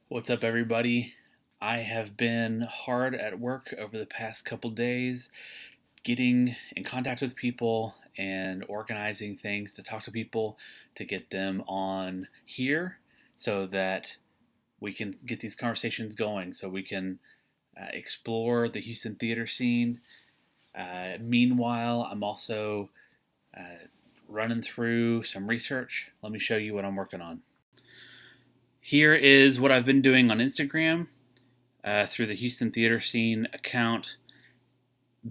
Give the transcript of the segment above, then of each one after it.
What's up, everybody? I have been hard at work over the past couple days, getting in contact with people and organizing things to talk to people to get them on here so that we can get these conversations going, so we can explore the Houston theater scene. Meanwhile, I'm also running through some research. Let me show you what I'm working on. Here is what I've been doing on Instagram through the Houston theater scene account.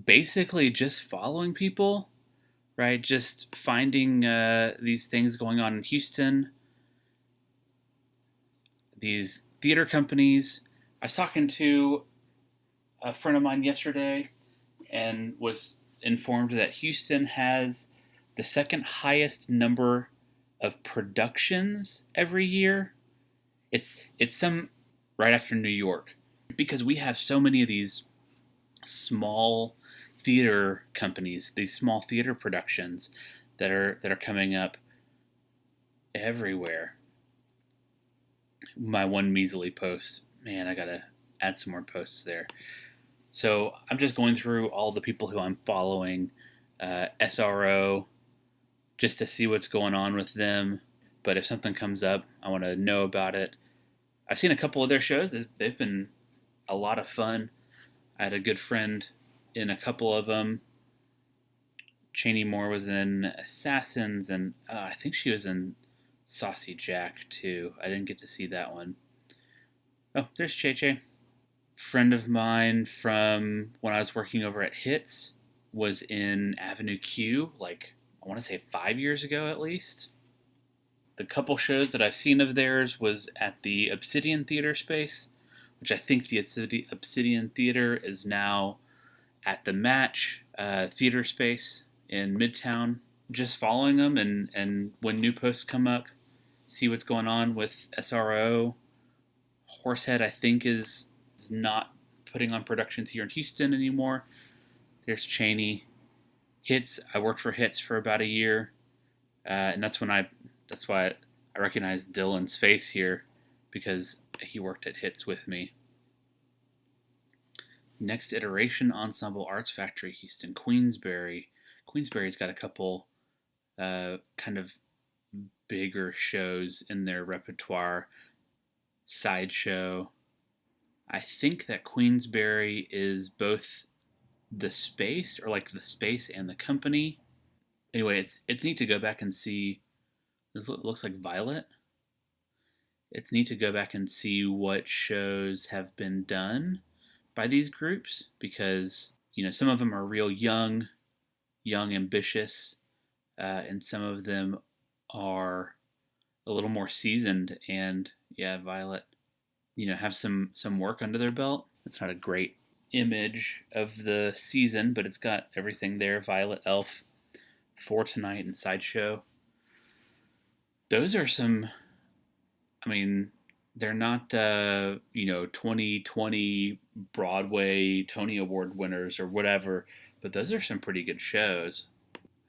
Basically, just following people, right? Just finding these things going on in Houston, these theater companies. I was talking to a friend of mine yesterday and was informed that Houston has the second highest number of productions every year. It's some right after New York, because we have so many of these small theater companies, these small theater productions that are coming up everywhere. My one measly post, man, I gotta add some more posts there. So I'm just going through all the people who I'm following, SRO, just to see what's going on with them. But if something comes up, I want to know about it. I've seen a couple of their shows. They've been a lot of fun. I had a good friend in a couple of them. Cheney Moore was in Assassins, and I think she was in Saucy Jack too. I didn't get to see that one. Oh, there's Che. Friend of mine from when I was working over at Hits was in Avenue Q, like I want to say 5 years ago at least. The couple shows that I've seen of theirs was at the Obsidian Theater space, which I think the Obsidian Theater is now at the Match Theater space in Midtown. Just following them, and when new posts come up, see what's going on with SRO. Horsehead, I think, is not putting on productions here in Houston anymore. There's Cheney. Hits, I worked for Hits for about a year, and that's why I recognized Dylan's face here, because he worked at Hits with me. Next Iteration Ensemble Arts Factory, Houston, Queensbury. Queensbury's got a couple kind of bigger shows in their repertoire. Sideshow. I think that Queensbury is both the space, or like the space and the company. Anyway, it's neat to go back and see. This looks like Violet. It's neat to go back and see what shows have been done by these groups, because some of them are real young, ambitious, and some of them are a little more seasoned. And yeah, Violet, have some work under their belt. It's not a great image of the season, but it's got everything there. Violet, Elf, For Tonight, and Sideshow. Those are some. I mean, they're not 2020 Broadway Tony Award winners or whatever, but those are some pretty good shows.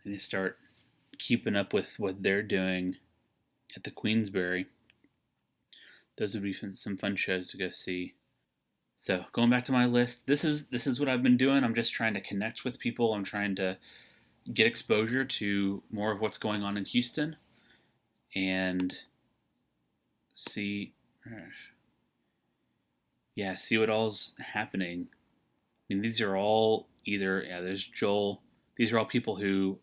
And you start keeping up with what they're doing at the Queensbury. Those would be some fun shows to go see. So going back to my list, this is what I've been doing. I'm just trying to connect with people. I'm trying to get exposure to more of what's going on in Houston, and see what all's happening. I mean, these are all there's Joel. These are all people who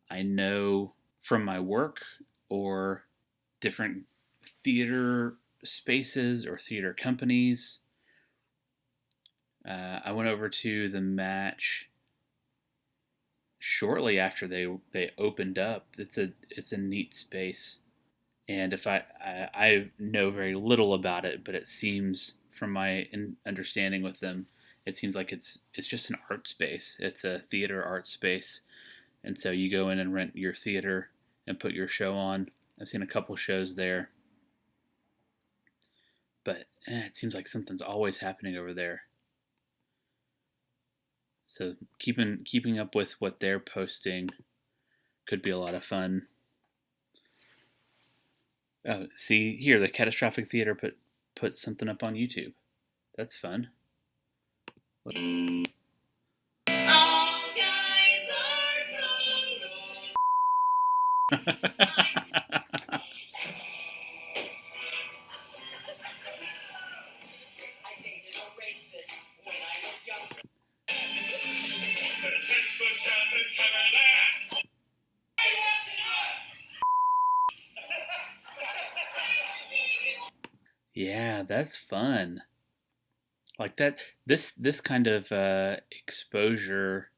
I know from my work or different theater spaces or theater companies. I went over to the Match shortly after they opened up. It's a neat space, and if I know very little about it, but it seems, from my understanding with them, it seems like it's just an art space. It's a theater art space, and so you go in and rent your theater and put your show on. I've seen a couple shows there, but it seems like something's always happening over there. So keeping up with what they're posting could be a lot of fun. Oh, see here, the Catastrophic Theater put put something up on YouTube. That's fun. Yeah, that's fun. Like that. This kind of exposure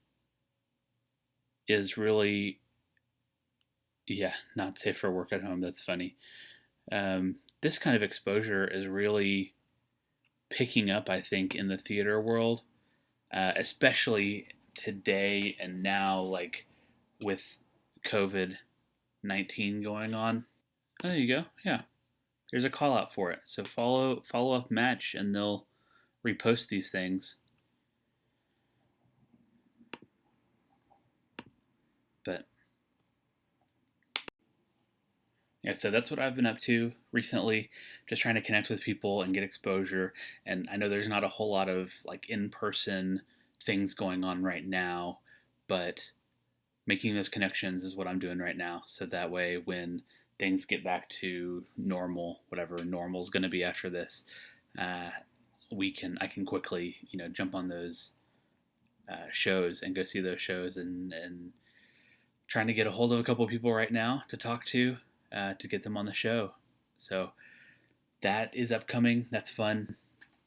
is really, yeah, not safe for work at home. That's funny. This kind of exposure is really picking up, I think, in the theater world, especially today and now, like with COVID-19 going on. Oh, there you go. Yeah, there's a call out for it. So follow up match, and they'll repost these things. But yeah, so that's what I've been up to recently, just trying to connect with people and get exposure. And I know there's not a whole lot of like in person things going on right now, but making those connections is what I'm doing right now. So that way, when things get back to normal, whatever normal is going to be after this, uh, I can quickly jump on those shows and go see those shows, and trying to get a hold of a couple of people right now to talk to get them on the show. So that is upcoming. That's fun.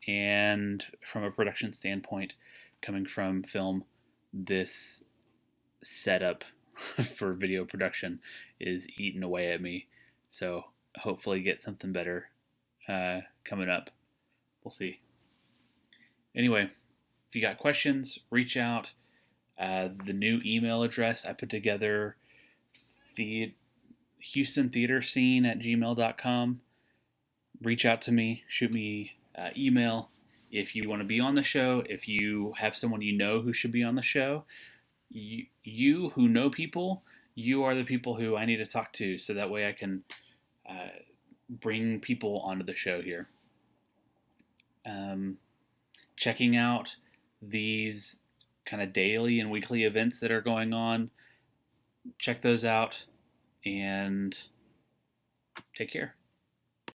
And from a production standpoint, coming from film, this setup for video production is eating away at me. So hopefully get something better coming up. We'll see. Anyway, if you got questions, reach out. The new email address I put together, the Houston Theater Scene at gmail.com. Reach out to me, shoot me email if you want to be on the show, if you have someone you know who should be on the show. You who know people, you are the people who I need to talk to, so that way I can bring people onto the show here. Checking out these kind of daily and weekly events that are going on. Check those out and take care.